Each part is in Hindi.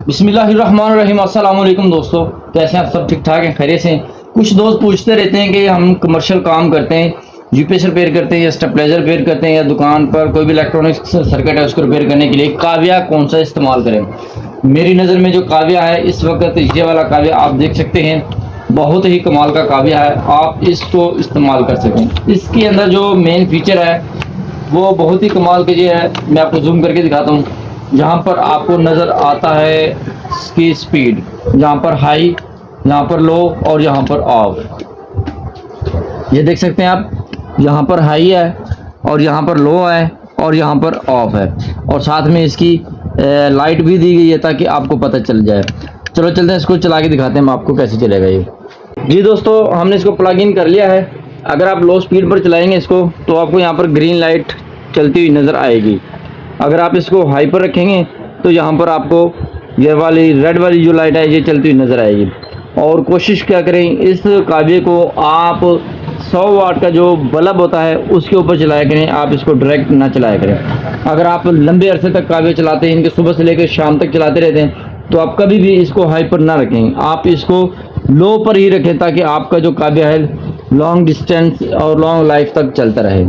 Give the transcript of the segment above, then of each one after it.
बिस्मिल्लाहिर्रहमानिर्रहीम। अस्सलाम वालेकुम दोस्तों, कैसे हैं आप? सब ठीक ठाक हैं, खैरियत से हैं? कुछ दोस्त पूछते रहते हैं कि हम कमर्शियल काम करते हैं, यूपीएस रिपेयर करते हैं या स्टेबलाइजर रिपेयर करते हैं या दुकान पर कोई भी इलेक्ट्रॉनिक सर्किट है उसको रिपेयर करने के लिए काविया कौन सा इस्तेमाल करें। मेरी नज़र में जो काविया है इस वक्त, ये वाला काविया आप देख सकते हैं, बहुत ही कमाल का काविया है। आप इसको इस्तेमाल कर सकें। इसके अंदर जो मेन फीचर है वो बहुत ही कमाल के ये है। मैं आपको जूम करके दिखाता हूँ। जहाँ पर आपको नज़र आता है इसकी स्पीड, यहाँ पर हाई, यहाँ पर लो और यहाँ पर ऑफ। ये देख सकते हैं आप, यहाँ पर हाई है और यहाँ पर लो है और यहाँ पर ऑफ है, और साथ में इसकी लाइट भी दी गई है ताकि आपको पता चल जाए। चलो चलते हैं, इसको चला के दिखाते हैं हम आपको कैसे चलेगा ये। जी दोस्तों, हमने इसको प्लग इन कर लिया है। अगर आप लो स्पीड पर चलाएंगे इसको तो आपको यहाँ पर ग्रीन लाइट चलती हुई नज़र आएगी। अगर आप इसको हाई पर रखेंगे तो यहाँ पर आपको ये वाली रेड वाली जो लाइट है ये चलती हुई नज़र आएगी। और कोशिश क्या करें, इस काव्य को आप 100 वाट का जो बल्ब होता है उसके ऊपर चलाया करें, आप इसको डायरेक्ट ना चलाया करें। अगर आप लंबे अरसे तक काव्य चलाते हैं, इनके सुबह से लेकर शाम तक चलाते रहते हैं, तो आप कभी भी इसको हाई पर ना रखें, आप इसको लो पर ही रखें ताकि आपका जो काव्य है लॉन्ग डिस्टेंस और लॉन्ग लाइफ तक चलता रहे।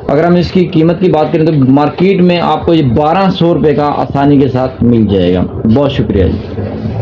अगर हम इसकी कीमत की बात करें तो मार्केट में आपको ये 1200 रुपये का आसानी के साथ मिल जाएगा। बहुत शुक्रिया जी।